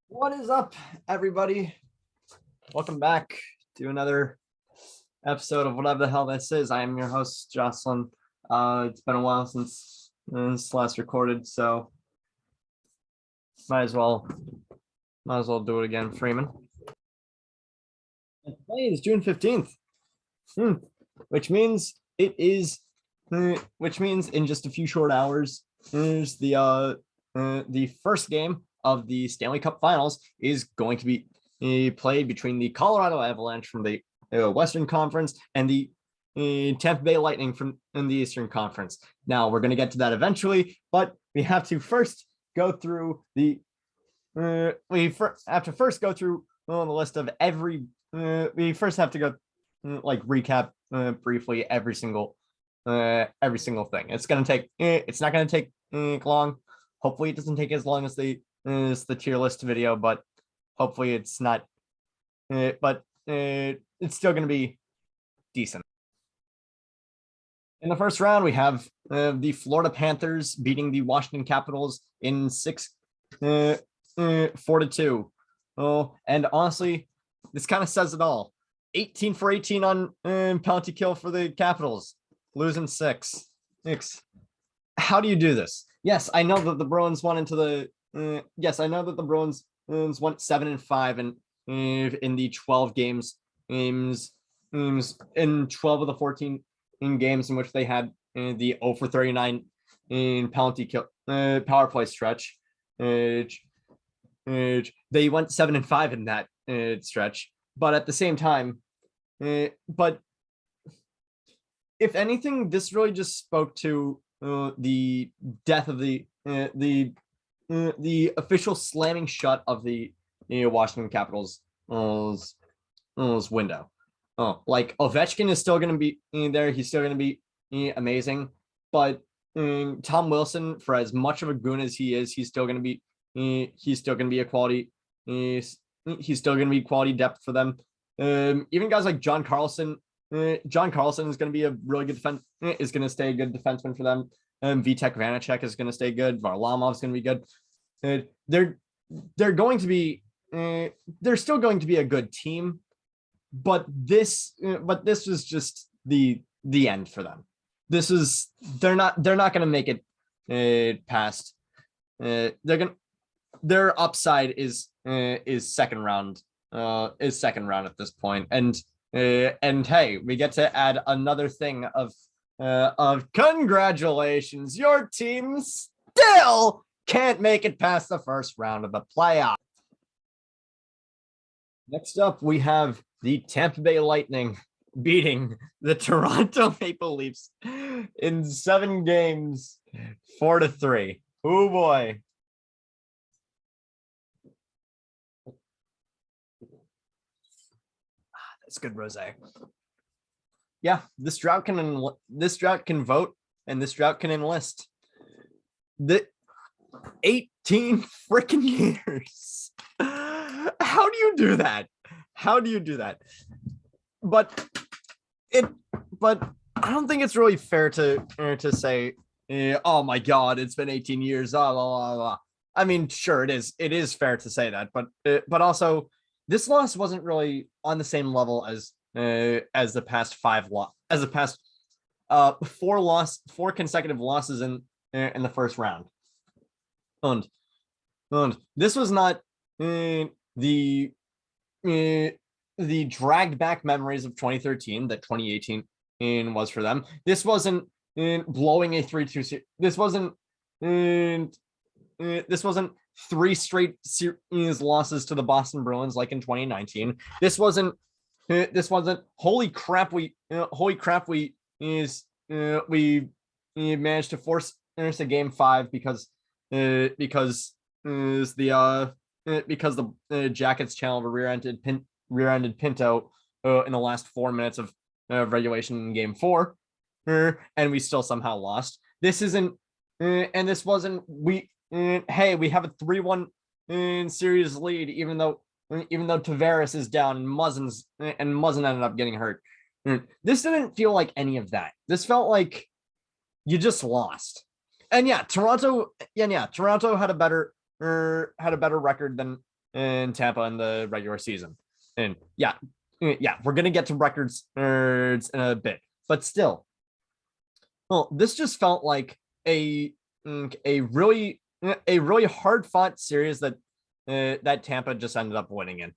What is up, everybody? Welcome back to another episode of whatever the hell this is. I am your host, Jocelyn. It's been a while since this last recorded, so might as well do it again, Freeman. And today is June 15th, which means in just a few short hours, there's the first game of the Stanley Cup Finals is going to be played between the Colorado Avalanche from the Western Conference and the Tampa Bay Lightning from in the Eastern Conference. Now we're going to get to that eventually, but we have to first go through the first go through the list of every. We first have to go recap briefly every single thing. It's going to take. It's not going to take long. Hopefully, it doesn't take as long as the tier list video, but hopefully it's not. But it's still going to be decent. In the first round, we have the Florida Panthers beating the Washington Capitals in 4-2. Oh, and honestly, this kind of says it all. 18 for 18 on penalty kill for the Capitals, losing 6. How do you do this? Yes, I know that the Bruins went into the. Yes, I know that the Bruins went 7-5 in the 12 games in 12 of the 14 games in which they had the 0 for 39 in penalty kill power play stretch. They went 7-5 in that stretch, but at the same time, but if anything, this really just spoke to the death of the official slamming shut of the Washington Capitals window. Like Ovechkin is still going to be there. He's still going to be amazing, but Tom Wilson, for as much of a goon as he is, he's still going to be a quality. He's still going to be quality depth for them. Even guys like John Carlson. John Carlson is going to be a really good is going to stay a good defenseman for them. Vitek Vanacek is going to stay good. Varlamov is going to be good. They're going to be they're still going to be a good team, but this was just the end for them. They're not going to make it past. Their upside is second round at this point, and hey, we get to add another thing of congratulations, your team still can't make it past the first round of the playoff. Next up, we have the Tampa Bay Lightning beating the Toronto Maple Leafs in 7 games, 4-3. Oh boy. That's good rosé. Yeah, this drought can vote, and this drought can enlist. The 18 freaking years. How do you do that? But I don't think it's really fair to say, oh my God, it's been 18 years. Blah, blah, blah. I mean, sure, it is fair to say that, but also this loss wasn't really on the same level as the past 4 consecutive losses in the first round. And this was not the dragged back memories of 2013 that 2018 was for them. This wasn't blowing a 3-2. This wasn't 3 straight series losses to the Boston Bruins like in 2019. This wasn't holy crap we managed to force a game 5 because the Jackets channeled a rear-ended Pinto in the last 4 minutes of regulation in game 4, and we still somehow lost. This isn't, and this wasn't hey, we have a 3-1 series lead, even though Tavares is down and Muzzin ended up getting hurt. This didn't feel like any of that. This felt like you just lost. And Toronto had a better record than in Tampa in the regular season. And yeah, we're gonna get to records in a bit, but still, well, this just felt like a really hard fought series that Tampa just ended up winning in.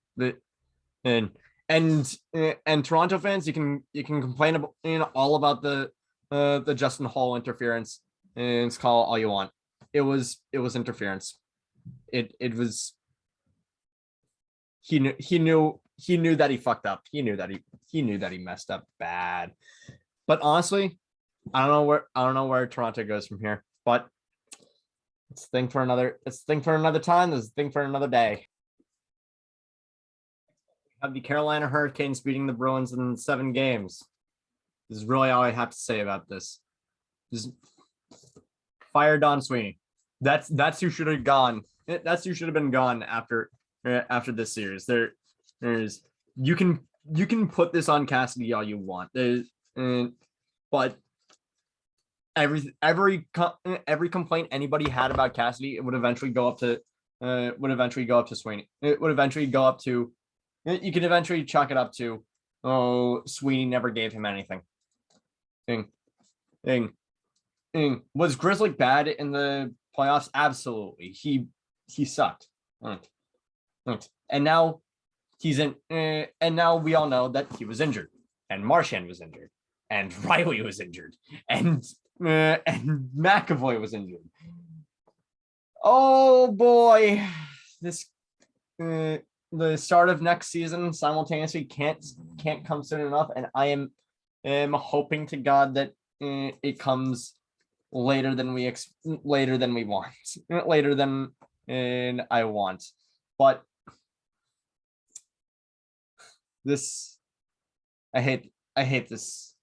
And and Toronto fans, you can complain about all about the Justin Hall interference and call all you want. It was interference. It was he knew that he fucked up. He knew that he messed up bad. But honestly, I don't know where Toronto goes from here. But it's a thing for another time. It's a thing for another day. Have the Carolina Hurricanes beating the Bruins in 7 games. This is really all I have to say about this. Just fire Don Sweeney. That's who should have gone. That's who should have been gone after this series. There's you can put this on Cassidy all you want. But every complaint anybody had about Cassidy, it would eventually go up to Sweeney. It would eventually go up to. You can eventually chalk it up to, oh, Sweeney never gave him anything. Was Grizzly bad in the playoffs? Absolutely. He sucked. And now he's in. And now we all know that he was injured, and Marchand was injured, and Riley was injured, and McAvoy was injured. Oh boy, this. The start of next season simultaneously can't come soon enough, and I am hoping to God that it comes later than we want, later than I want. But this, I hate this.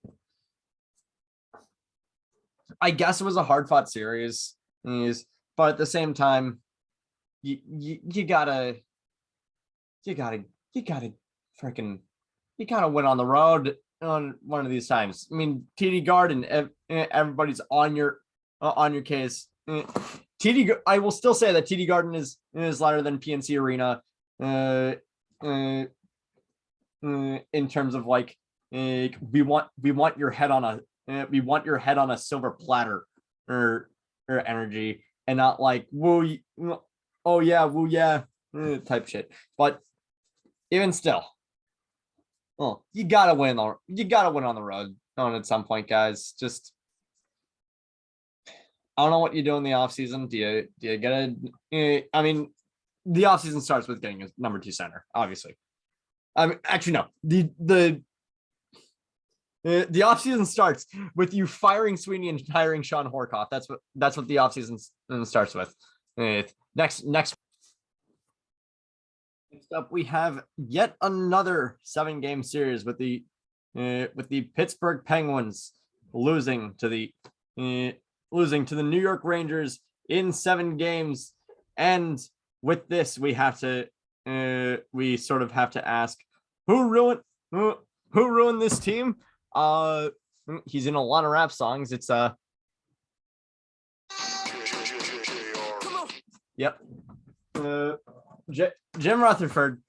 I guess it was a hard fought series, but at the same time, you gotta win on the road on one of these times. I mean, TD Garden, everybody's on your case. I will still say that TD Garden is louder than PNC Arena in terms of like we want your head on a silver platter or energy, and not like woo, oh yeah, woo yeah type shit. But even still, well, you gotta win on the road at some point, guys. Just I don't know what you do in the offseason. Do you get I mean, the offseason starts with getting a number 2 center, obviously. I mean, actually, no. The offseason starts with you firing Sweeney and hiring Sean Horkoff. That's what the offseason starts with. Next up, we have yet another 7-game series with the Pittsburgh Penguins losing to the New York Rangers in 7 games. And with this, we sort of have to ask, who ruined this team? He's in a lot of rap songs. It's yep. Jim Rutherford,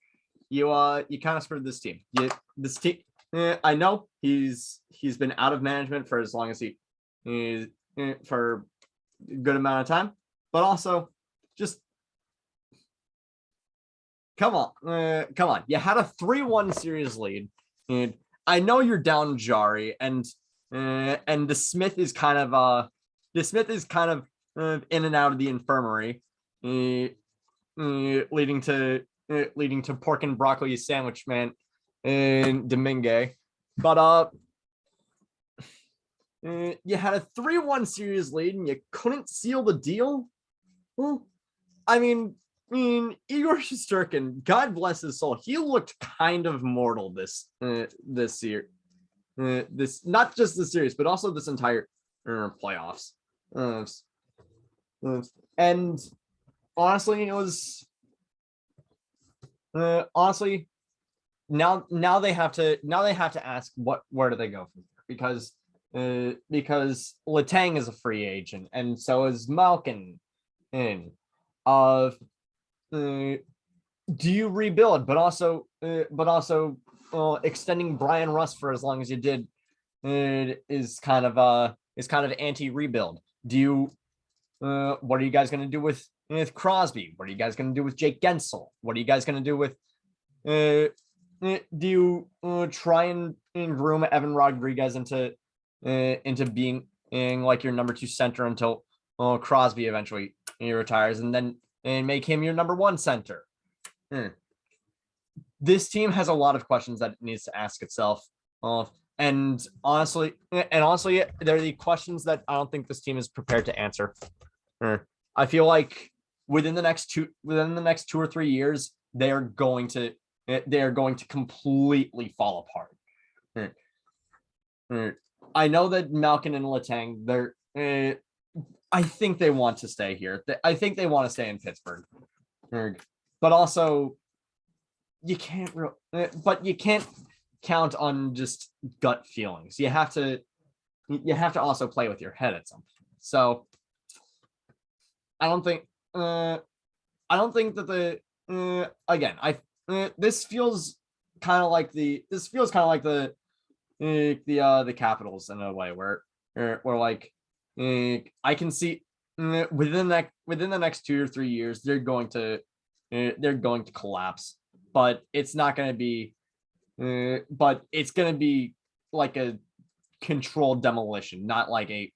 you kind of screwed this team. This team. I know he's been out of management for as long as for a good amount of time, but also just come on. You had a 3-1 series lead, and I know you're down Jari, and the Smith is kind of in and out of the infirmary. Leading to pork and broccoli sandwich man and Domingue. But you had a 3-1 series lead and you couldn't seal the deal. Well, I mean Igor Shesterkin, God bless his soul, he looked kind of mortal this year. This, not just this series, but also this entire playoffs. And honestly, it was now they have to ask where do they go from here, because Letang is a free agent, and so is Malkin, and do you rebuild, but also extending Brian Rust for as long as you did is kind of anti-rebuild. Do you what are you guys going to do with Crosby? What are you guys going to do with Jake Gensel? What are you guys going to do with do you try and groom Evan Rodriguez into being like your number 2 center until Crosby eventually retires, and then make him your number 1 center? This team has a lot of questions that it needs to ask itself. And honestly, they're the questions that I don't think this team is prepared to answer. I feel like within the next 2 or 3 years, they are going to completely fall apart. I know that Malkin and Letang, I think they want to stay here. I think they want to stay in Pittsburgh, but also you can't count on just gut feelings. You have to also play with your head at some point. So I don't think that again, this feels kind of like the Capitals in a way where like I can see within the next 2 or 3 years they're going to collapse, but it's not going to be but it's going to be like a controlled demolition, not like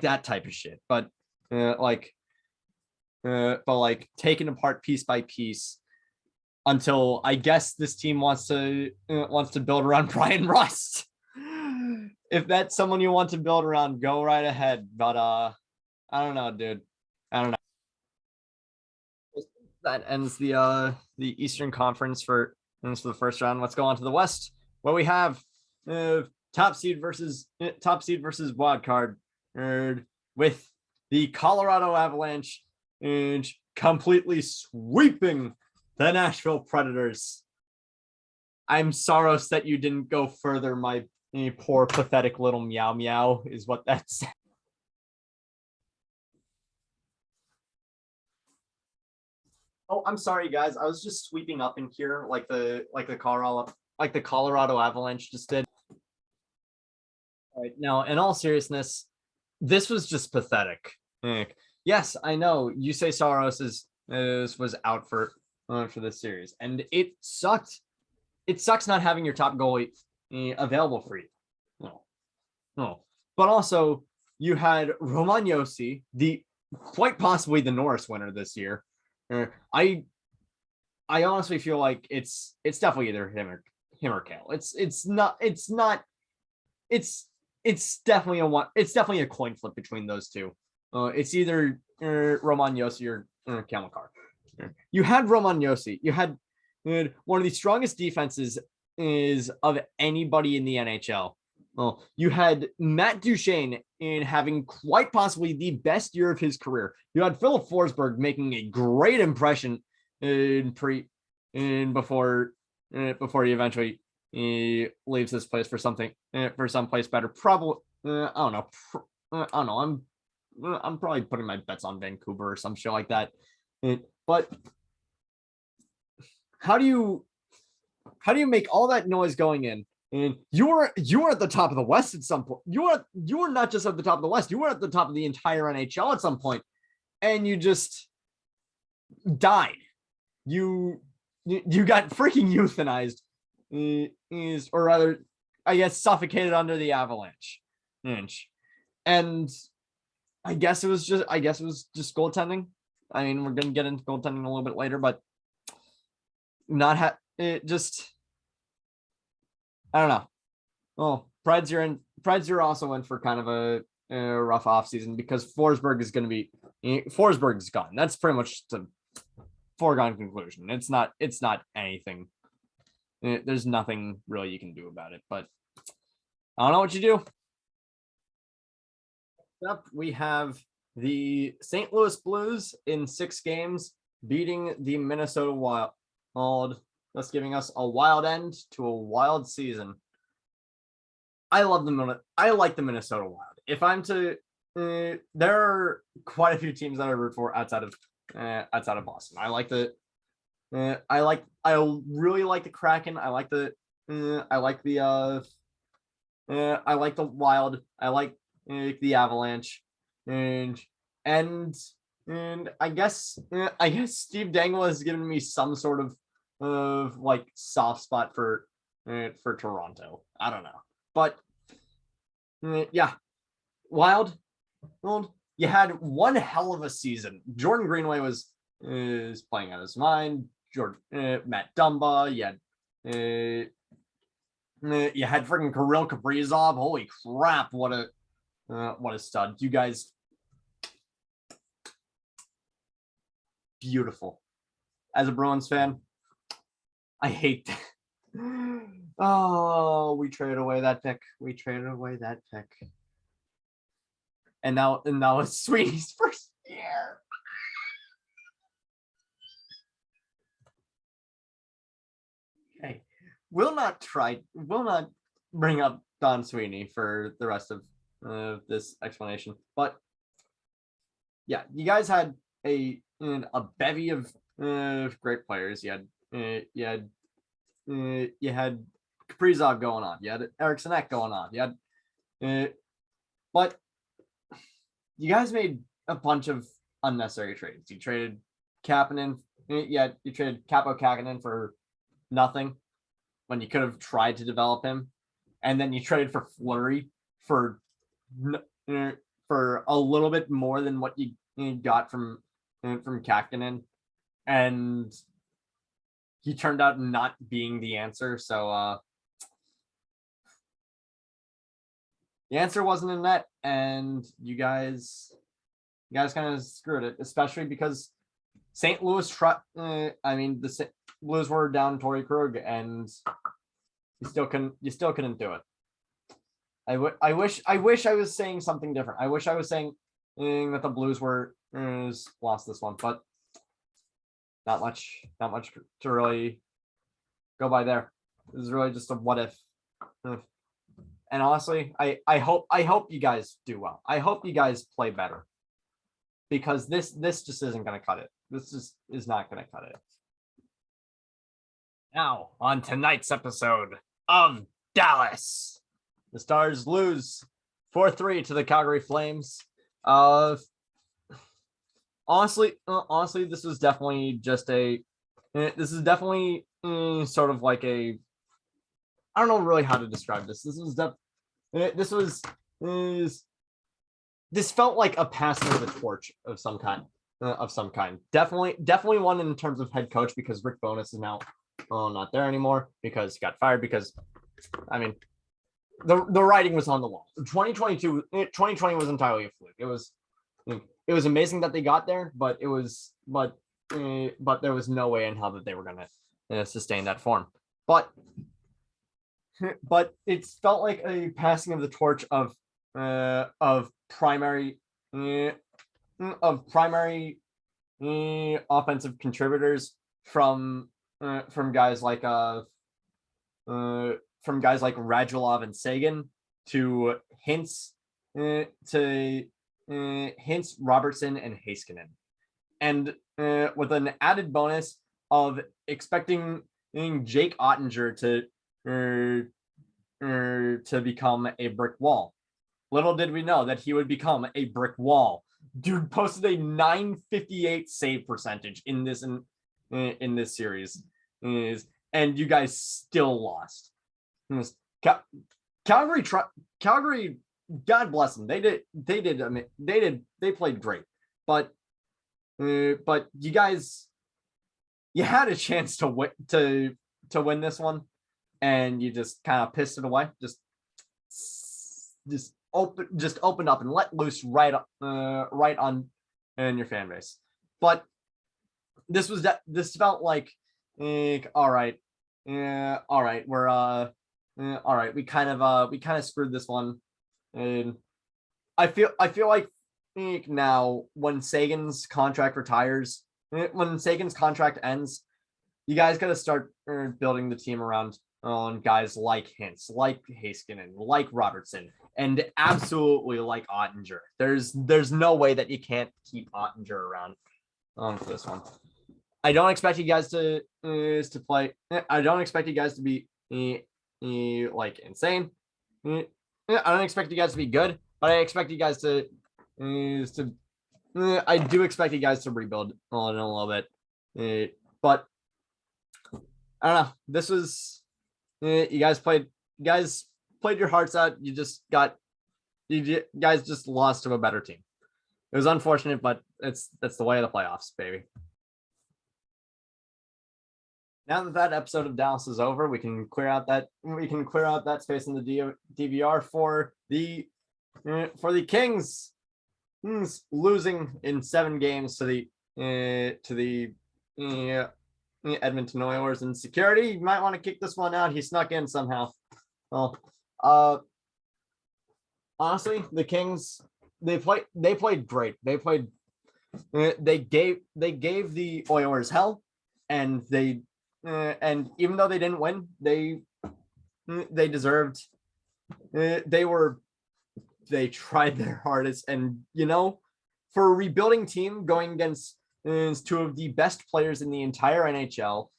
that type of shit, but like taken apart piece by piece until I guess this team wants to build around Brian Rust. If that's someone you want to build around, go right ahead. But I don't know, dude. I don't know. That ends the Eastern Conference for the first round. Let's go on to the West, where we have top seed versus wild card, with the Colorado Avalanche completely sweeping the Nashville Predators. I'm Saros that you didn't go further, my poor pathetic little meow meow is what that's. Oh, I'm sorry, guys. I was just sweeping up in here like the Colorado Avalanche just did. All right, now, in all seriousness, this was just pathetic. Yes, I know you say Saros was out for this series, and it sucked. It sucks not having your top goalie available for you. No, but also you had Roman Josi, the quite possibly the Norris winner this year. I honestly feel like it's definitely either him or Kale. It's definitely a coin flip between those two. It's either Roman Josi or Kale McCarr. You had Roman Josi. You had one of the strongest defenses of anybody in the NHL. Well, you had Matt Duchene in having quite possibly the best year of his career. You had Philip Forsberg making a great impression before he eventually leaves this place for someplace better. Probably I don't know. I'm probably putting my bets on Vancouver or some shit like that. But how do you make all that noise going in? And you were at the top of the West at some point. You were not just at the top of the West. You were at the top of the entire NHL at some point, and you just died. You got freaking euthanized, or rather, I guess suffocated under the Avalanche. And I guess it was just goaltending. I mean, we're gonna get into goaltending a little bit later, but I don't know. Oh, Preds are also in for kind of a rough offseason because Forsberg's gone. That's pretty much the foregone conclusion. It's not anything. There's nothing really you can do about it, but I don't know what you do. Up, we have the St. Louis Blues in 6 games beating the Minnesota Wild, thus giving us a wild end to a wild season. I like the Minnesota Wild. If I'm to there are quite a few teams that I root for outside of Boston. I really like the Kraken. I like the Wild. I like the Avalanche, and and I guess Steve Dangle has given me some sort of like soft spot for Toronto. I don't know, but yeah, Wild. Well, you had one hell of a season. Jordan Greenway is playing out his mind. Matt Dumba. You had freaking Kirill Kaprizov. Holy crap! What a stud! You guys, beautiful. As a Bruins fan, I hate that. Oh, we traded away that pick. And now it's Sweeney's first year. Okay. Will not bring up Don Sweeney for the rest of this explanation. But yeah, you guys had a bevy of great players. You had Kaprizov going on. You had Eriksson Ek going on. You had but you guys made a bunch of unnecessary trades. You traded Kapanen. You traded Capo Kakinen for nothing when you could have tried to develop him, and then you traded for Fleury for a little bit more than what you got from Kakinen, and he turned out not being the answer. So the answer wasn't in net, and you guys kind of screwed it, especially because St. Louis. The St. Blues were down Torrey Krug, and you still couldn't do it. I wish I was saying something different. I wish I was saying that the Blues were lost this one, but not much to really go by there. This is really just a what if. And honestly, I hope you guys do well. I hope you guys play better, because this just isn't going to cut it. This just is not going to cut it. Now, on tonight's episode of Dallas, the Stars lose 4-3 to the Calgary Flames. Honestly, this was definitely sort of like a, I don't know really how to describe this. This felt like a passing of the torch of some kind. Definitely one in terms of head coach, because Rick Bowness is now not there anymore because he got fired. Because I mean, the writing was on the wall. 2020 was entirely a fluke. It was amazing that they got there, but there was no way in hell that they were going to sustain that form. But it felt like a passing of the torch of primary offensive contributors from guys like Radulov and Sagan to Hintz, Robertson, and Heiskanen, and with an added bonus of expecting Jake Ottinger to become a brick wall. Little did we know that he would become a brick wall. Dude posted a .958 save percentage in this series, and you guys still lost. Calgary, God bless them. They played great, but you guys, you had a chance to win this one, and you just kind of pissed it away. Just opened up and let loose right on in your fan base. But this felt like all right, we're all right. We kind of screwed this one, and I feel like now when Sagan's contract retires, when Sagan's contract ends, you guys got to start building the team around on guys like Hintz, like Heiskanen, like Robertson, and absolutely like Ottinger. There's no way that you can't keep Ottinger around for this one. I don't expect you guys to play. I don't expect you guys to be like insane. I don't expect you guys to be good, but I expect you guys to I do expect you guys to rebuild in a little bit. But I don't know. This was you guys played your hearts out. You guys just lost to a better team. It was unfortunate, but that's the way of the playoffs, baby. Now that episode of Dallas is over, we can clear out that space in the DVR for the Kings losing in 7 games to the Edmonton Oilers. And security, you might want to kick this one out. He snuck in somehow. Well, honestly, the Kings, they played great. They gave the Oilers hell, and and even though they didn't win, they deserved. They tried their hardest, and for a rebuilding team going against 2 of the best players in the entire NHL,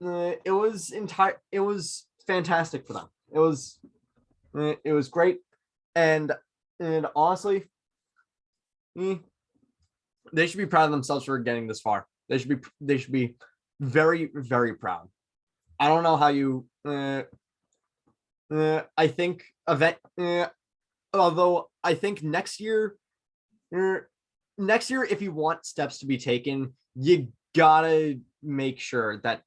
it was fantastic for them. It was great, and honestly, they should be proud of themselves for getting this far. They should be very, very proud. I don't know how you. I think although I think next year, if you want steps to be taken, you gotta make sure that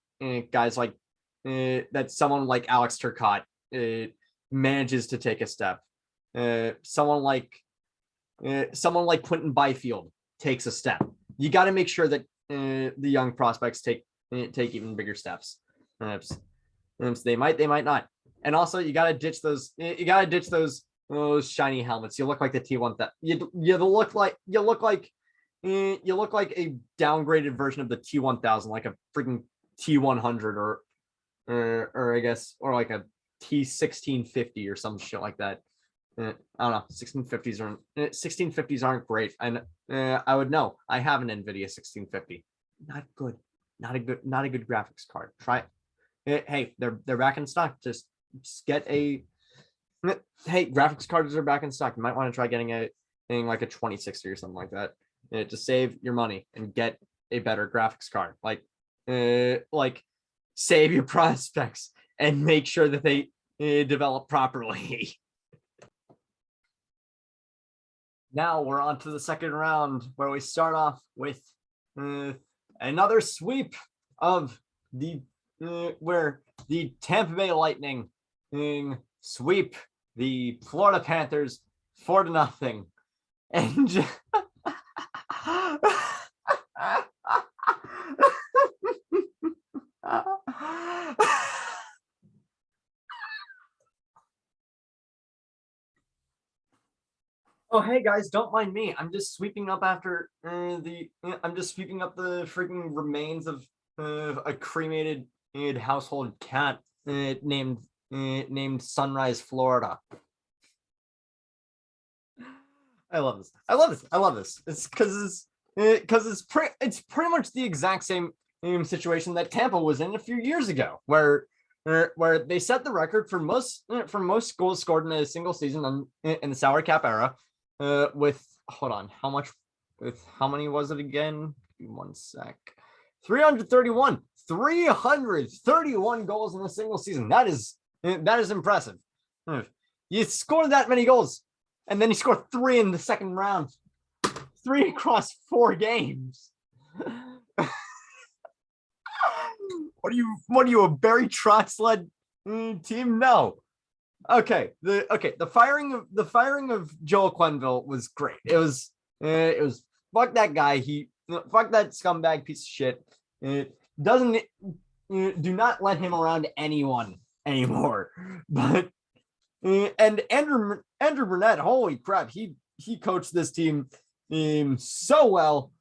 guys like that someone like Alex Turcotte manages to take a step. Someone like Quentin Byfield takes a step. You got to make sure that the young prospects take even bigger steps. They might not. And also, you got to ditch those. You got to ditch those shiny helmets. You look like the T1. That you look like a downgraded version of the T1000, like a freaking T100 or I guess like a T1650 or some shit like that. I don't know. 1650s aren't great, and I would know. I have an NVIDIA 1650. Not good. Not a good graphics card. Try it. Hey, they're back in stock. Just get a. Hey, graphics cards are back in stock. You might want to try getting like a 2060 or something like that to save your money and get a better graphics card. Like save your prospects and make sure that they develop properly. Now we're on to the second round, where we start off with another sweep of where the Tampa Bay Lightning sweep the Florida Panthers 4-0, and oh, hey guys, don't mind me. I'm just sweeping up after I'm just sweeping up the freaking remains of a cremated household cat named Sunrise, Florida. I love this. It's because it's pretty much the exact same situation that Tampa was in a few years ago, where they set the record for most goals scored in a single season in the salary cap era. With how many was it again? Give me 1 sec. 331 goals in a single season. That is impressive. You scored that many goals, and then you scored 3 in the second round. 3 across 4 games. What are you, a Barry Trotz led team? No. Okay. The firing of Joel Quenneville was great. It was fuck that guy. Fuck that scumbag piece of shit. It doesn't do not let him around anyone anymore. But and Andrew Burnett, holy crap, he coached this team so well.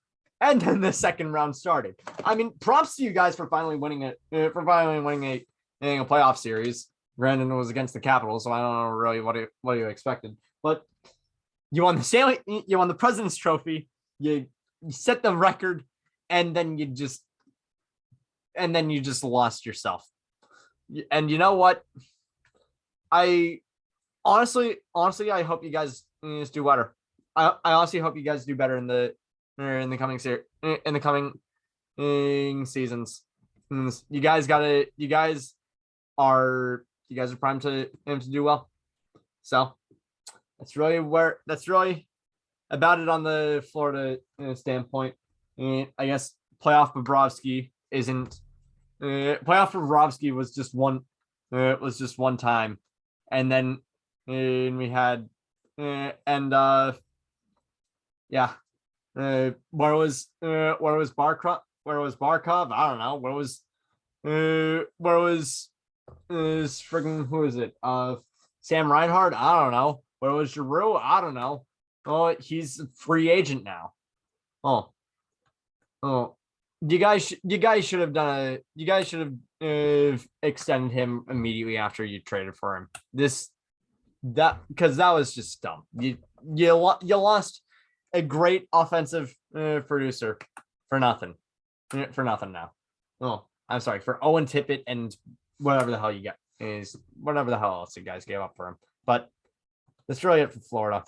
And then the second round started. I mean, props to you guys for finally winning a playoff series. Granted, it was against the Capitals, so I don't know really what you expected. But you won the Stanley, you won the President's Trophy, you set the record, and then you just lost yourself. And you know what? I honestly, I hope you guys do better. I honestly hope you guys do better in the coming seasons. You guys are primed to do well. So that's really about it on the Florida standpoint. I guess playoff Bobrovsky isn't playoff Bobrovsky was just one time, and then we had yeah. Where was Barkov? Where was Barkov? I don't know. Where was friggin' who is it? Sam Reinhart? I don't know. Where was Giroux? I don't know. Oh, he's a free agent now. Oh, you guys should have extended him immediately after you traded for him. Because that was just dumb. You lost a great offensive producer for nothing. Now. Oh, I'm sorry, for Owen Tippett and whatever the hell you got is whatever the hell else you guys gave up for him. But that's really it for Florida.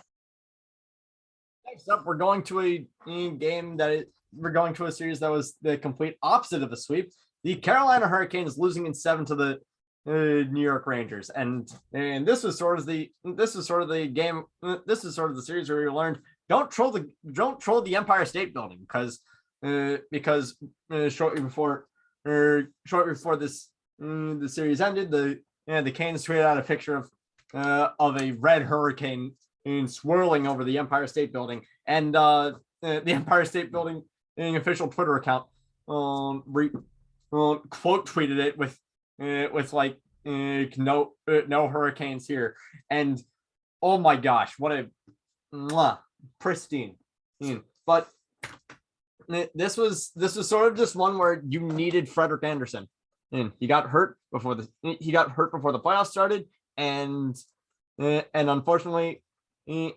Next up, we're going to a series that was the complete opposite of a sweep. The Carolina Hurricanes losing in 7 to the New York Rangers, and this was sort of the game. This is sort of the series where we learned don't troll the Empire State Building because shortly before this the series ended, the Canes tweeted out a picture of a red hurricane swirling over the Empire State Building, and the Empire State Building official Twitter account quote tweeted it with like no hurricanes here, and oh my gosh, what a pristine. But this was sort of just one where you needed Frederik Andersen, and he got hurt before the playoffs started, and unfortunately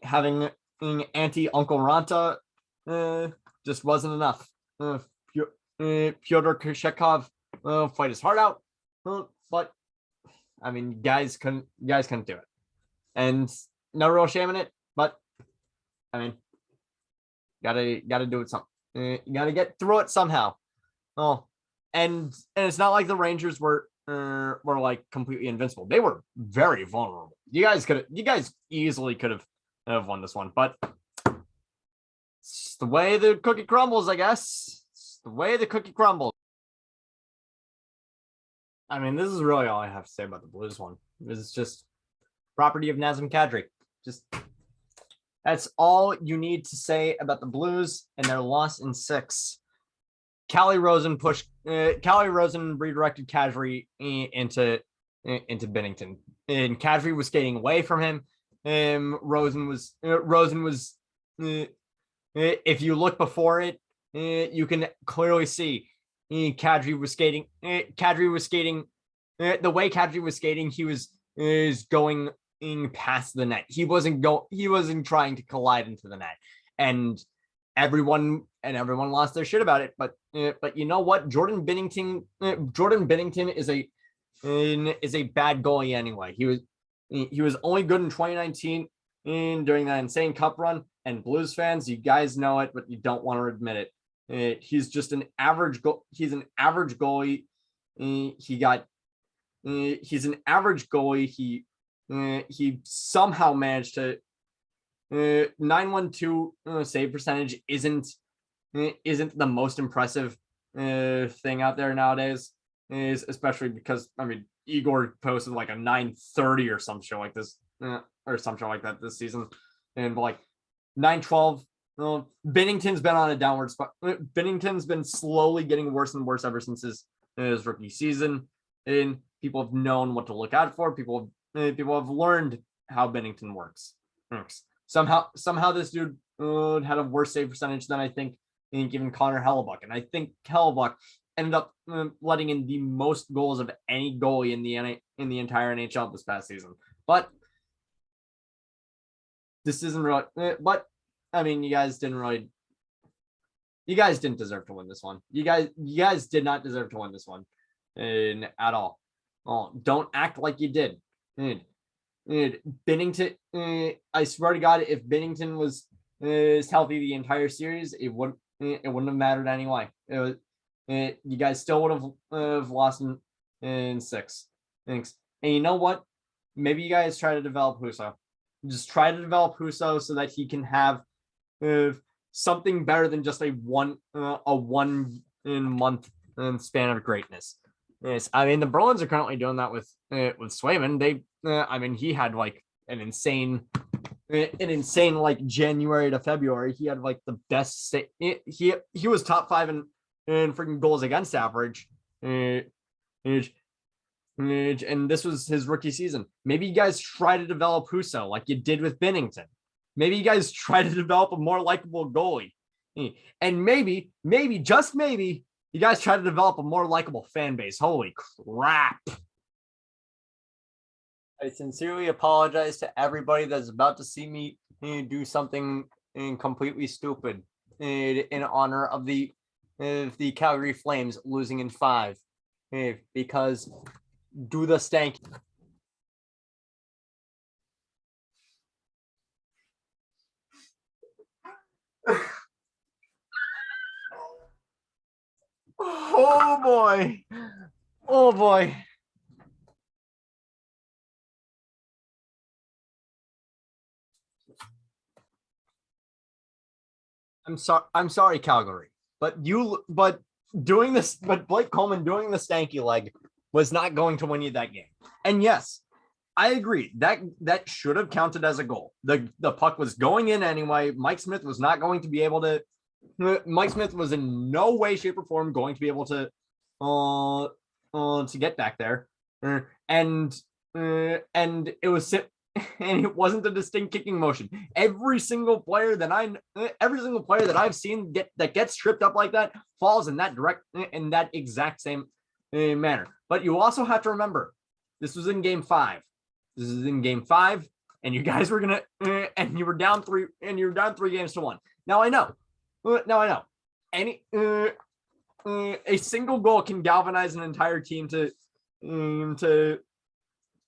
having Uncle Ranta just wasn't enough. Pyotr Koshekov fight his heart out, but I mean, guys couldn't do it, and no real shame in it. But I mean, gotta do it something. You gotta get through it somehow. Oh, and it's not like the Rangers were like completely invincible. They were very vulnerable. You guys easily could have won this one, but it's the way the cookie crumbles, I guess. It's the way the cookie crumbles. I mean, this is really all I have to say about the Blues one. It's just property of Nazem Kadri. Just that's all you need to say about the Blues and their loss in 6. Calle Rosen redirected Kadri into Binnington, and Kadri was skating away from him. Rosen was if you look before it, you can clearly see Kadri was skating. The way Kadri was skating, he was going past the net. He wasn't trying to collide into the net, and everyone lost their shit about it. But you know what? Jordan Binnington is a bad goalie anyway. He was only good in 2019 during that insane cup run. And Blues fans, you guys know it, but you don't want to admit it. He's just an average He's an average goalie. He's an average goalie. He somehow managed to 912 save percentage isn't the most impressive thing out there nowadays, is especially because I mean Igor posted like a 930 or some shit like this or something like that this season, and like 912. Binnington's been on a downward spot. Binnington's been slowly getting worse and worse ever since his rookie season, and people have known what to look out for. People have learned how Binnington works. Somehow this dude had a worse save percentage than I think even Connor Hellebuck, and I think Hellebuck ended up letting in the most goals of any goalie in the entire NHL this past season. But this isn't really. But I mean, you guys didn't deserve to win this one. You guys did not deserve to win this one, at all. Oh, don't act like you did. Binnington, I swear to God, if Binnington was healthy the entire series, it wouldn't have mattered anyway. You guys still would have lost in 6. Thanks. And you know what? Maybe you guys try to develop Husso. Just try to develop Husso so that he can have something better than just a 1 month span of greatness. Yes, I mean the Bruins are currently doing that with Swayman. I mean he had like an insane like January to February. He had like the best. He was top 5 in freaking goals against average. And this was his rookie season. Maybe you guys try to develop Husso like you did with Binnington. Maybe you guys try to develop a more likable goalie. And maybe, just maybe, you guys try to develop a more likable fan base. Holy crap. I sincerely apologize to everybody that's about to see me do something completely stupid in honor of the Calgary Flames losing in 5. Because do the stank. Oh boy. Oh boy. I'm sorry, Calgary. But Blake Coleman doing the stanky leg was not going to win you that game. And yes, I agree. That should have counted as a goal. The puck was going in anyway. Mike Smith was not going to be able to. Mike Smith was in no way, shape, or form going to be able to get back there. And it was and it wasn't a distinct kicking motion. Every single player that I've seen that gets tripped up like that falls in that exact same manner. But you also have to remember, this was in Game 5. This is in Game 5, and you guys were gonna and you were down 3 games to 1. Now I know. Any a single goal can galvanize an entire team to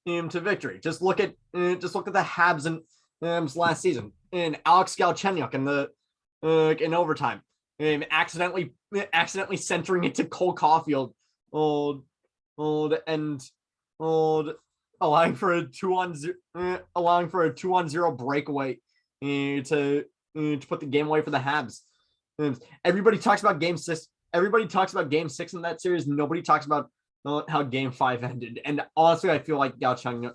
victory. Just look at the Habs and last season, and Alex Galchenyuk in overtime, accidentally centering it to Cole Caulfield, and allowing for a 2-on-0 breakaway to put the game away for the Habs. And everybody talks about Game 6. Everybody talks about Game 6 in that series. Nobody talks about how Game 5 ended. And honestly, I feel like Galchenyuk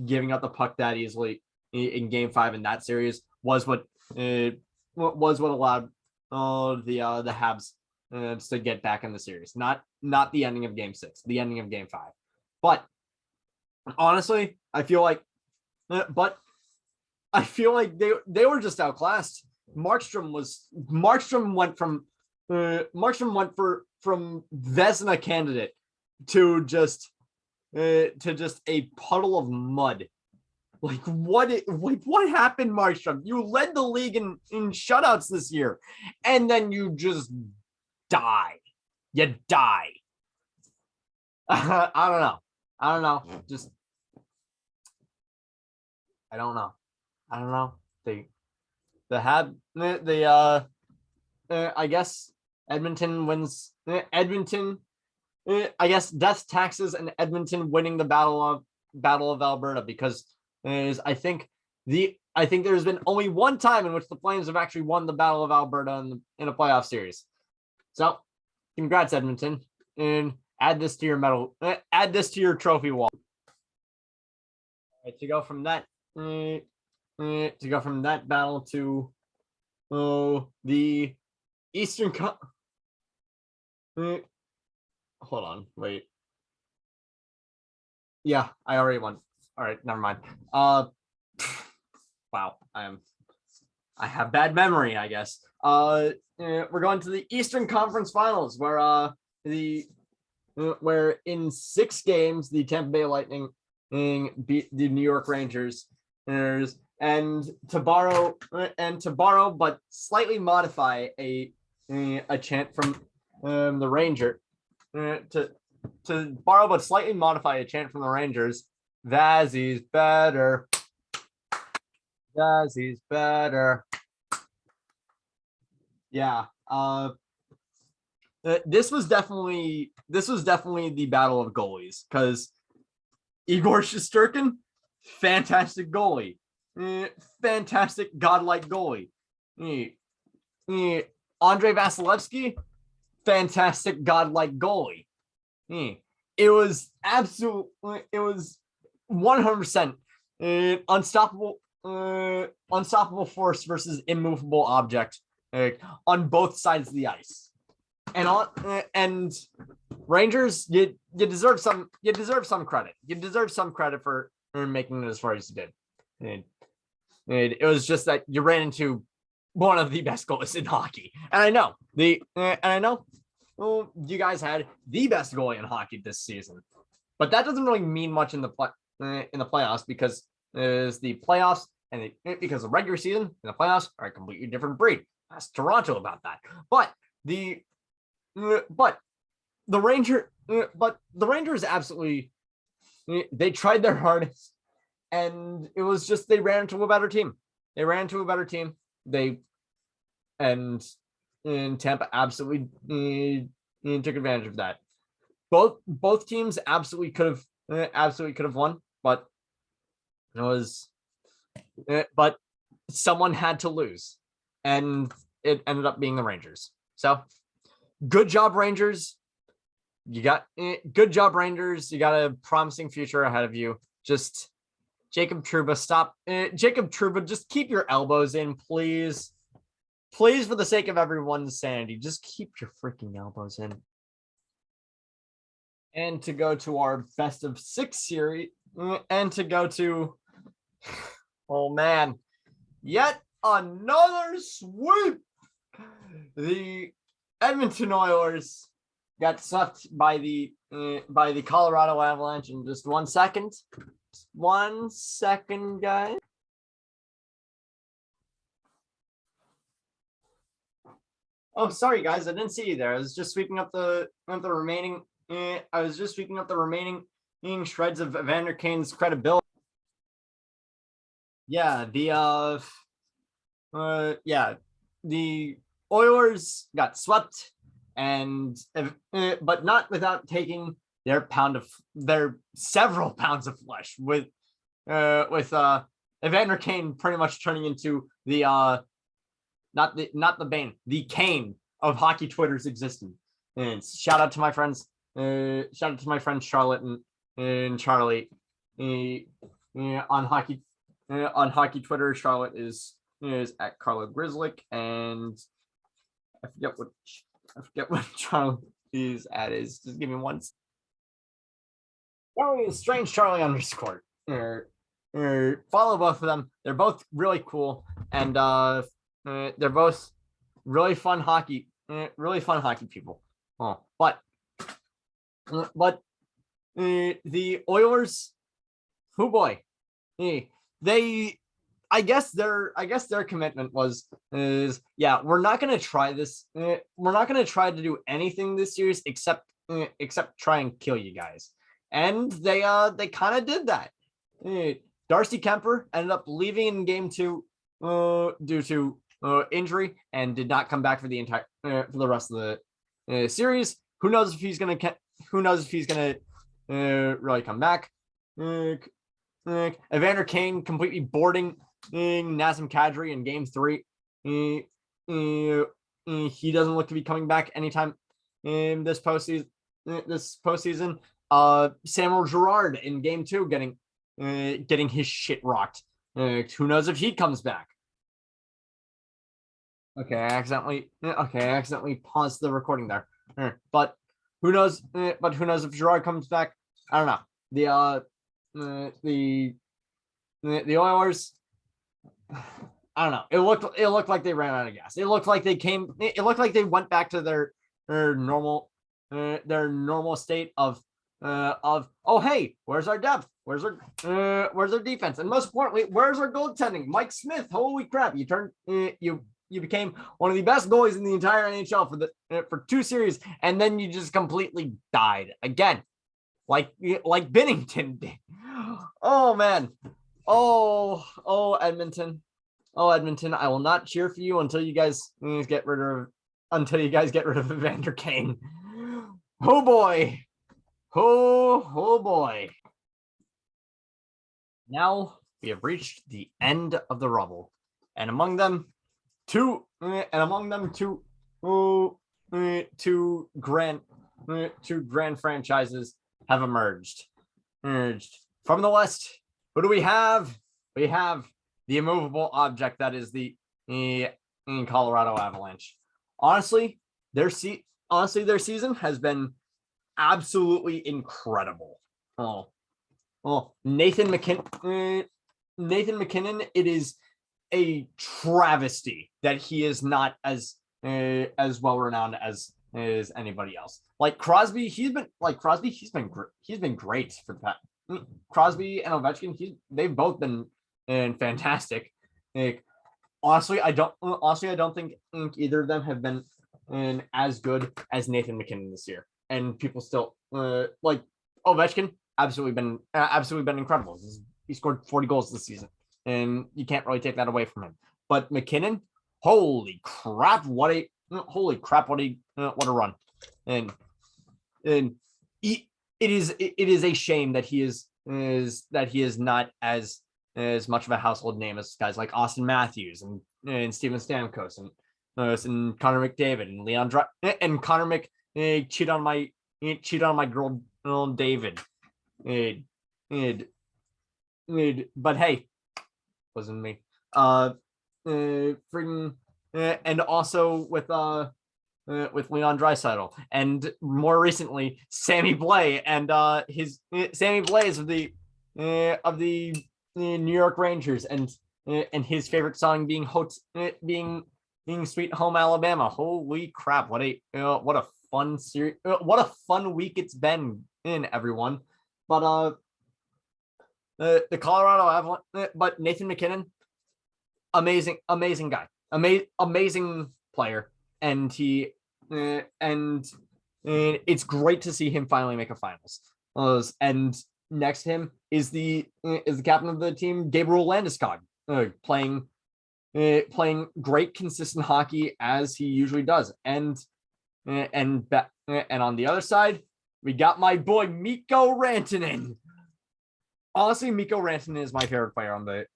giving up the puck that easily in Game 5 in that series was what allowed the Habs to get back in the series. Not the ending of Game 6, the ending of Game 5. But honestly, I feel like they were just outclassed. Markstrom went from Vezina candidate to just a puddle of mud. Like what happened, Markstrom? You led the league in shutouts this year, and then you just die. You die. I don't know. Just I don't know. I guess Edmonton wins. Edmonton, I guess death taxes and Edmonton winning the Battle of Alberta, because I think there's been only one time in which the Flames have actually won the Battle of Alberta in a playoff series. So, congrats, Edmonton, and add this to your medal. Add this to your trophy wall. Right, to go from that battle to the Eastern Cup. Hold on, wait. Yeah, I already won. All right, never mind. Wow, I am I have bad memory, I guess. We're going to the Eastern Conference Finals, where in 6 games the Tampa Bay Lightning beat the New York Rangers, and to borrow but slightly modify a chant from the Ranger, to borrow but slightly modify a chant from the Rangers. Vazzy's better. Vazzy's better. Yeah. This was definitely the battle of goalies, because Igor Shesterkin, fantastic goalie, fantastic godlike goalie. Andre Vasilevsky, fantastic godlike goalie. It was 100% unstoppable force versus immovable object on both sides of the ice. And Rangers, you deserve some credit. You deserve some credit for making it as far as you did. It was just that you ran into one of the best goalies in hockey, and I know well, you guys had the best goalie in hockey this season, but that doesn't really mean much in the playoffs, because the playoffs because the regular season and the playoffs are a completely different breed. Ask Toronto about that. But the Rangers absolutely, they tried their hardest, and it was just they ran into a better team. And Tampa absolutely took advantage of that. Both teams absolutely could have won, but but someone had to lose, and it ended up being the Rangers. So good job, Rangers. You got a promising future ahead of you. Just Jacob Trouba, just keep your elbows in, please. Please, for the sake of everyone's sanity, just keep your freaking elbows in. And to go to our best of 6 series, and to go to, oh man, yet another sweep. The Edmonton Oilers got sucked by the Colorado Avalanche in just 1 second. Just 1 second, guys. Oh, sorry, guys. I didn't see you there. I was just sweeping up the remaining. Shreds of Evander Kane's credibility. Yeah, the Oilers got swept, and but not without taking their several pounds of flesh, with Evander Kane pretty much turning into the not the Bane, the Kane of hockey Twitter's existence. And shout out to my friends Charlotte and Charlie on hockey Twitter. Charlotte is at Carla Grizzlick, and I forget what Charlie's at is. Just give me one. Charlie is Strange Charlie _ follow both of them. They're both really cool, and they're both really fun hockey people. Oh, but the Oilers, oh boy, they, I guess their commitment was we're not going to try this. We're not going to try to do anything this series except try and kill you guys, and they kind of did that. Darcy Kemper ended up leaving in Game 2 due to injury, and did not come back for the rest of the series. Who knows if he's gonna really come back? Evander Kane completely boarding Nazem Kadri in Game 3. He doesn't look to be coming back anytime in this postseason. Samuel Girard in Game 2 getting his shit rocked. Who knows if he comes back? Okay, I accidentally paused the recording there. But who knows? If Girard comes back? I don't know. The Oilers. I don't know. It looked like they ran out of gas. It looked like they went back to their normal state of oh hey, where's our depth? Where's our defense? And most importantly, where's our goaltending? Mike Smith, holy crap! You became one of the best goalies in the entire NHL for 2 series, and then you just completely died again, like Binnington did. Oh man, Edmonton, I will not cheer for you until you guys get rid of Evander Kane. Oh boy, oh boy. Now we have reached the end of the rubble, and among them two grand franchises have emerged. From the West. Who do we have? We have the immovable object that is the Colorado Avalanche. Honestly, their season has been absolutely incredible. Nathan McKinnon. It is a travesty that he is not as well renowned as anybody else. Like Crosby, he's been great for the past. Crosby and Ovechkin, they've both been fantastic. Like, honestly, I don't think either of them have been as good as Nathan McKinnon this year. And people still like Ovechkin absolutely been incredible. He scored 40 goals this season, and you can't really take that away from him. But McKinnon, holy crap, what a run. And it is a shame that he is not as much of a household name as guys like Austin Matthews and Steven Stamkos and Connor McDavid and Leon and Connor Mc cheat on my girl David. But hey, wasn't me. Freaking and also with Leon Draisaitl, and more recently Sammy Blais and Sammy Blais of the New York Rangers, and his favorite song being Sweet Home Alabama. Holy crap! What a fun series! What a fun week it's been in, everyone. But the Colorado Avalanche, but Nathan McKinnon, amazing guy, amazing player, and it's great to see him finally make a finals. And next to him is the captain of the team, Gabriel Landeskog, playing great consistent hockey as he usually does. And on the other side, we got my boy Mikko Rantanen. Honestly, Mikko Rantanen is my favorite player on the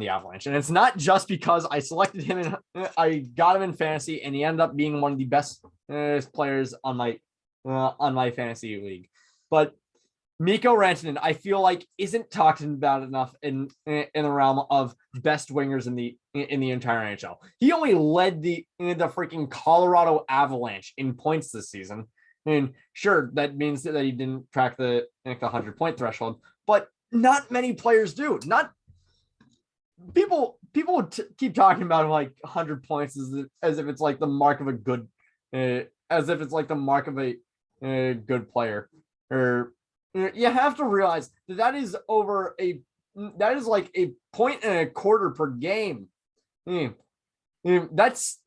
Avalanche, and it's not just because I selected him and I got him in fantasy, and he ended up being one of the best players on my fantasy league. But Mikko Rantanen, I feel like, isn't talked about enough in the realm of best wingers in the entire NHL. He only led the freaking Colorado Avalanche in points this season. And sure, that means that he didn't crack the 100-point threshold, but not many players do. Not people keep talking about like 100 points as if it's like the mark of a good good player. Or you have to realize that is like a point and a quarter per game. That's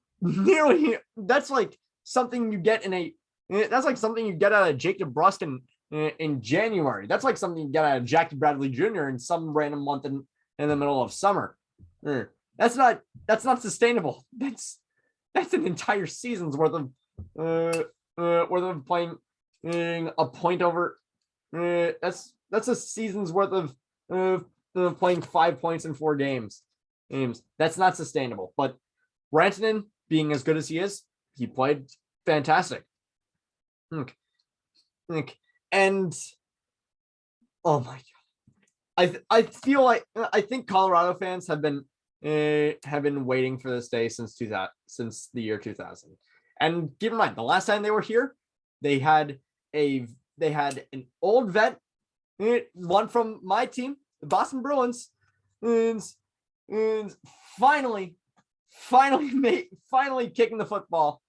like something you get out of Jake DeBrusk in January. That's like something you get out of Jackie Bradley Jr. in some random month in the middle of summer. That's not sustainable. That's an entire season's worth of playing a point over. That's a season's worth of playing 5 points in 4 games. That's not sustainable. But Rantanen, being as good as he is, he played fantastic. And oh my god, I feel like I think Colorado fans have been waiting for this day since the year 2000. And keep in mind, the last time they were here, they had an old vet, one from my team, the Boston Bruins, and finally kicking the football.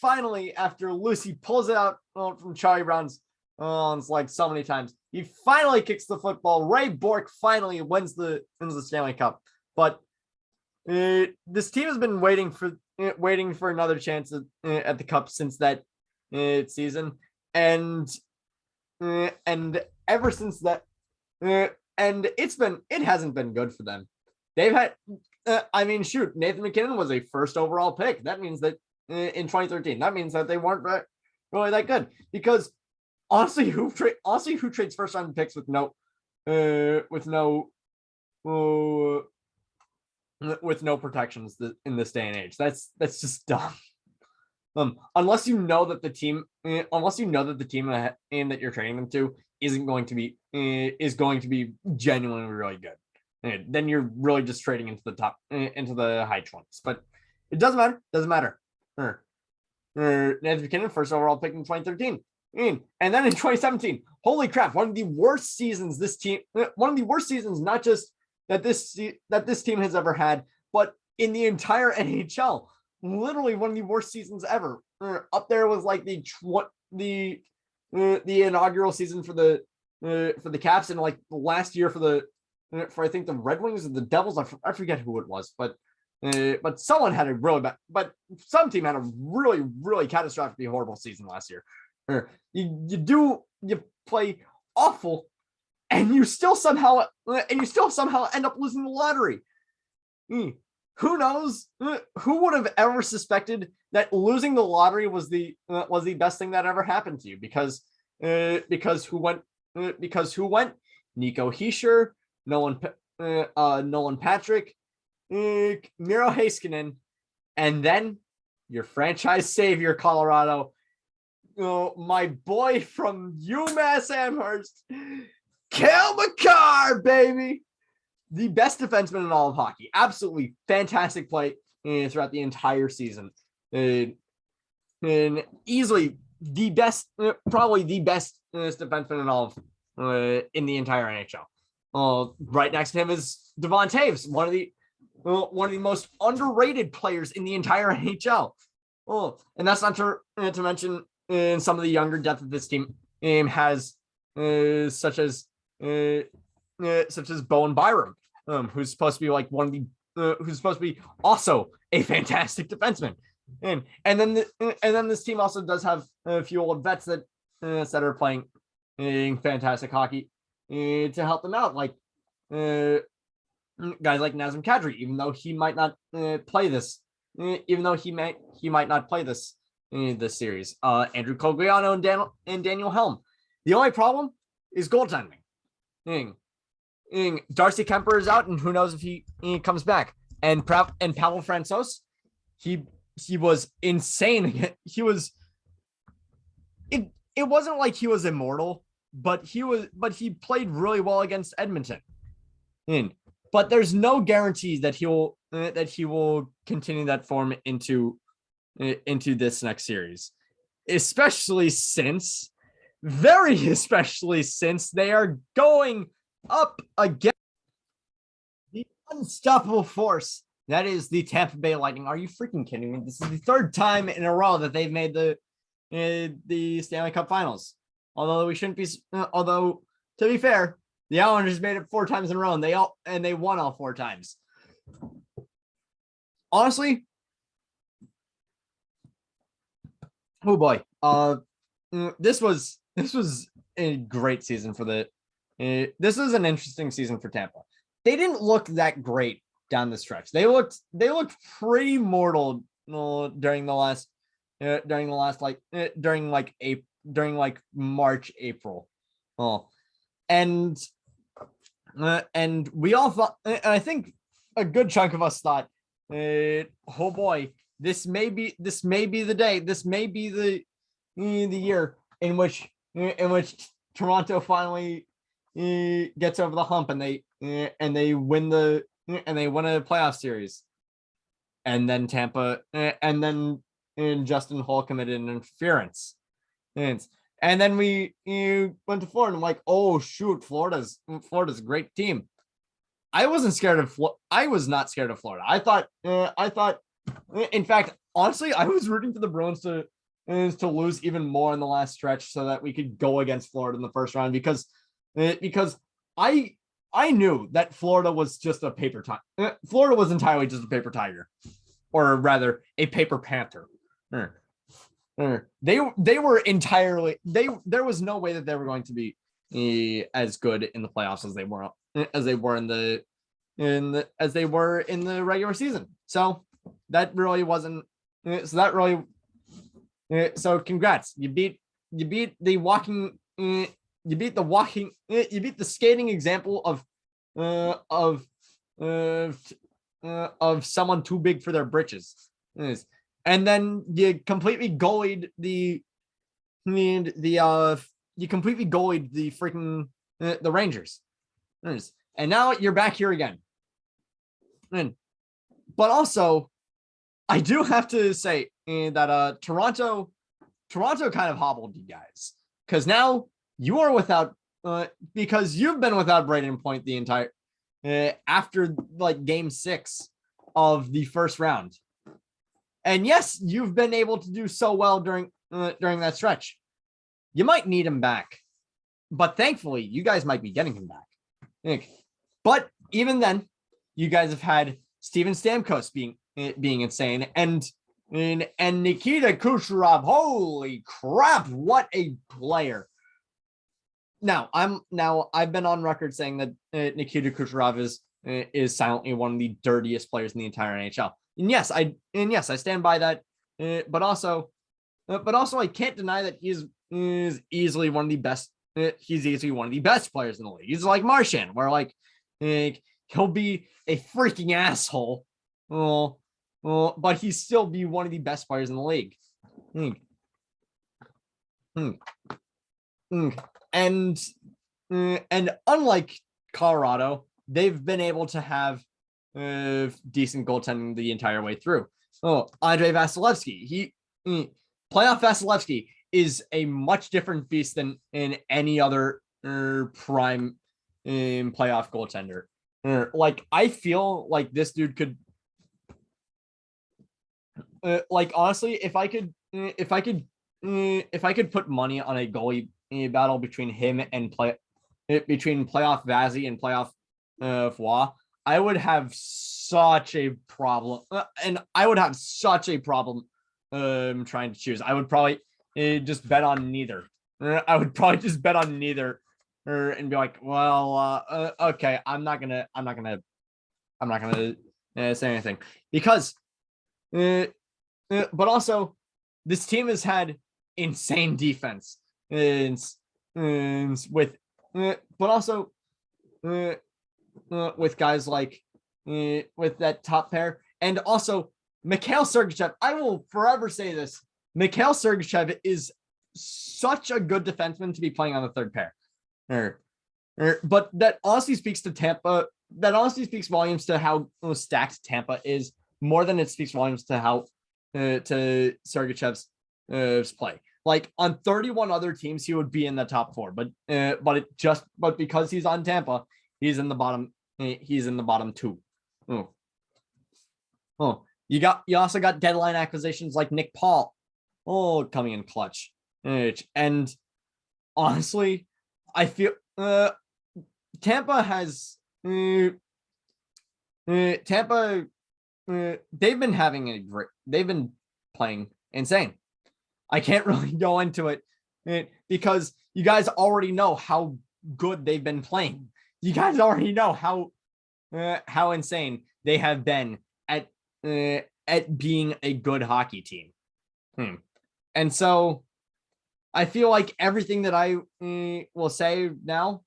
Finally, after Lucy pulls it out from Charlie Brown's it's like so many times, he finally kicks the football. Ray Bork finally wins the Stanley Cup. But this team has been waiting for another chance at the cup since that season, and ever since that, and it hasn't been good for them. They've had, Nathan McKinnon was a first overall pick. That means that in 2013, that means that they weren't really that good, because honestly, who trades first round picks with no protections in this day and age? That's just dumb. Unless you know that the team that you're trading them to is going to be genuinely really good, and then you're really just trading into the high 20s. But it doesn't matter. Nathan McKinnon, first overall pick in 2013. And then in 2017, holy crap, one of the worst seasons not just that this team has ever had, but in the entire NHL. Literally one of the worst seasons ever. Up there was like the inaugural season for the Caps, and like last year for I think the Red Wings or the Devils. I forget who it was, but someone had a really bad, but some team had a really, really catastrophically horrible season last year. You play awful, and you still somehow end up losing the lottery. Who knows? Who would have ever suspected that losing the lottery was the best thing that ever happened to you? Because who went? Nico Hischier, Nolan Patrick, Miro Heiskanen, and then your franchise savior, Colorado, my boy from UMass Amherst, Cale Makar, baby. The best defenseman in all of hockey. Absolutely fantastic play throughout the entire season. And easily the best, probably the best defenseman in all of in the entire NHL. Right next to him is Devon Taves, one of the most underrated players in the entire NHL. And that's not to mention some of the younger depth that this team has, such as Bowen Byram, who's supposed to be like who's supposed to be also a fantastic defenseman, and then this team also does have a few old vets that are playing fantastic hockey to help them out, like guys like Nazem Kadri, even though he might not play this, this series. Andrew Cogliano and Daniel Helm. The only problem is goaltending. Darcy Kemper is out, and who knows if he comes back. And Pavel Francouz, he was insane. It wasn't like he was immortal, but he played really well against Edmonton. But there's no guarantee that he will continue that form into this next series, especially since they are going up against the unstoppable force that is the Tampa Bay Lightning. Are you freaking kidding me? This is the third time in a row that they've made the Stanley Cup Finals. Although to be fair, the Islanders made it 4 times in a row, and they won all 4 times. Honestly, oh boy, this was a great season for this was an interesting season for Tampa. They didn't look that great down the stretch. They looked pretty mortal during March, April. And we all thought, and I think a good chunk of us thought, oh boy, this may be the day. This may be the year in which Toronto finally gets over the hump, and they win a playoff series. And then Tampa, and then Justin Hall committed an interference, and then we went to Florida, and I'm like, oh shoot, Florida's a great team. I wasn't scared of I was not scared of Florida. I thought in fact, honestly, I was rooting for the Bruins to lose even more in the last stretch so that we could go against Florida in the first round because I I knew that Florida was just a paper tiger. Florida was entirely just a paper tiger, or rather, a paper panther. They were entirely there was no way that they were going to be as good in the playoffs as they were as they were in the regular season. So that really wasn't so congrats. You beat the walking you beat the skating example of someone too big for their britches. And then you completely goalied the freaking the Rangers. And now you're back here again. But also, I do have to say that Toronto kind of hobbled you guys, because now you are without because you've been without Braden Point the entire after like game 6 of the first round. And yes, you've been able to do so well during that stretch. You might need him back, but thankfully, you guys might be getting him back. But even then, you guys have had Steven Stamkos being insane, and Nikita Kucherov. Holy crap! What a player! Now I've been on record saying that Nikita Kucherov is silently one of the dirtiest players in the entire NHL. And yes, I stand by that. But also I can't deny that he's easily one of the best. He's easily one of the best players in the league. He's like Marchand, where like he'll be a freaking asshole, but he's still be one of the best players in the league. And unlike Colorado, they've been able to have decent goaltending the entire way through. Andrei Vasilevsky, playoff Vasilevsky is a much different beast than in any other prime playoff goaltender. Like, I feel like this dude could, like, honestly, if I could put money on a goalie battle between him and between playoff Vazzy and playoff Foix, I would have such a problem, and I would have such a problem trying to choose. I would probably just bet on neither. I would probably just bet on neither, and be like, well, okay, I'm not gonna say anything, because, but also, this team has had insane defense, with, but also with guys like with that top pair, and also Mikhail Sergachev. I will forever say this: Mikhail Sergachev is such a good defenseman to be playing on the third pair. But that honestly speaks to Tampa. That honestly speaks volumes to how stacked Tampa is, more than it speaks volumes to how to Sergachev's play. Like, on 31 other teams, he would be in the top 4, but because he's on Tampa, he's in the bottom. He's in the bottom 2. You also got deadline acquisitions like Nick Paul, coming in clutch. And honestly, I feel Tampa has Tampa. They've been playing insane. I can't really go into it because you guys already know how good they've been playing. You guys already know how insane they have been at being a good hockey team. And so I feel like everything that I will say now,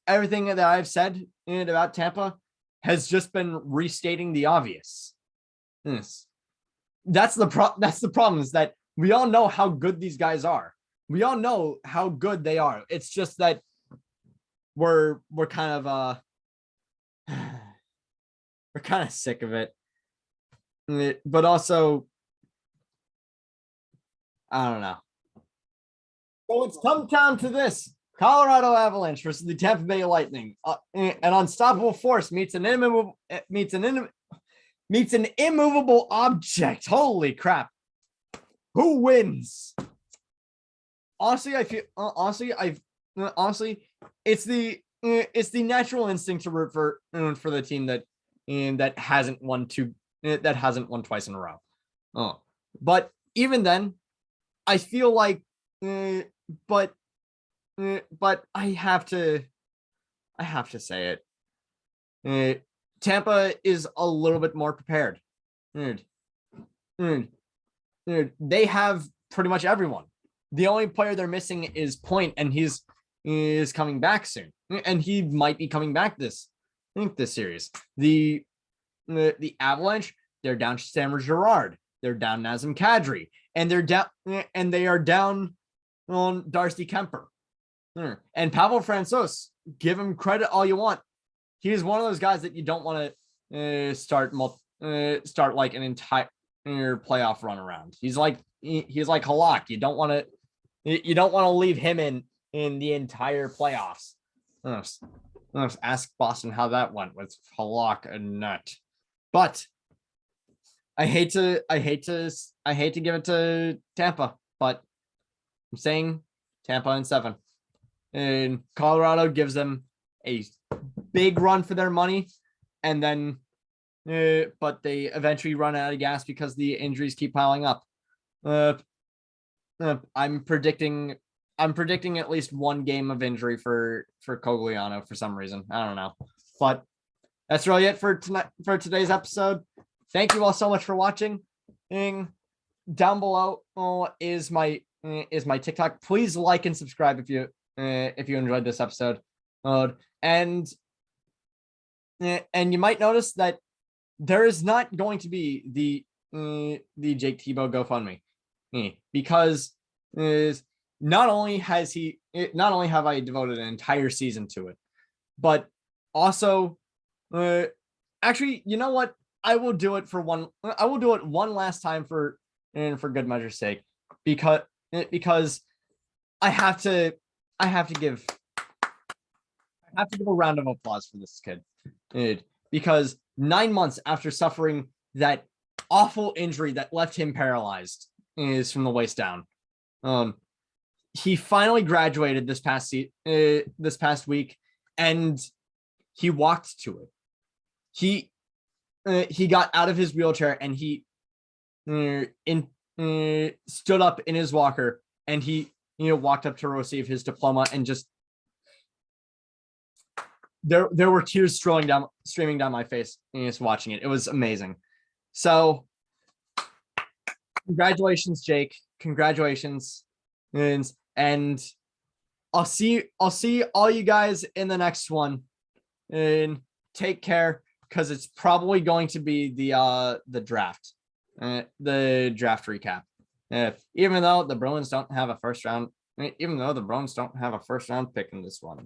everything that I've said about Tampa has just been restating the obvious. Yes. That's the problem, is that we all know how good these guys are. We all know how good they are. It's just that we're kind of we're kind of sick of it. But also, I don't know. So it's come down to this. Colorado Avalanche versus the Tampa Bay Lightning. An unstoppable force meets an immovable object. Holy crap! Who wins? Honestly, I feel honestly, it's the natural instinct to root for the team that hasn't won twice in a row. But even then, I feel like, but I have to say it. Tampa is a little bit more prepared. They have pretty much everyone. The only player they're missing is Point, and he's coming back soon, and he might be coming back this series. The Avalanche, they're down Stammer Girard, they're down Nazem Kadri, and they are down on Darcy Kemper. And Pavel Francouz, give him credit all you want. He is one of those guys that you don't want to start like an entire playoff run around. He's like Halak. You don't want to leave him in the entire playoffs. Let's ask Boston how that went with Halak and Nut. But I hate to give it to Tampa, but I'm saying Tampa in 7. And Colorado gives them a big run for their money, and then but they eventually run out of gas because the injuries keep piling up. I'm predicting at least one game of injury for Cogliano for some reason. I don't know, but that's really it for today's episode. Thank you all so much for watching. Down below is my TikTok. Please like and subscribe if you enjoyed this episode. And you might notice that there is not going to be the Jake Thibault GoFundMe, because not only have I devoted an entire season to it, but also actually, you know what? I will do it one last time for good measure's sake, because I have to give a round of applause for this kid, because 9 months after suffering that awful injury that left him paralyzed is from the waist down, he finally graduated this past week, and he walked to it. He got out of his wheelchair, and he stood up in his walker, and he walked up to receive his diploma, and just there were tears streaming down my face just watching it. It was amazing. So congratulations, Jake. Congratulations. And I'll see all you guys in the next one. And take care, because it's probably going to be the draft recap. Even though the Bruins don't have a first round pick in this one.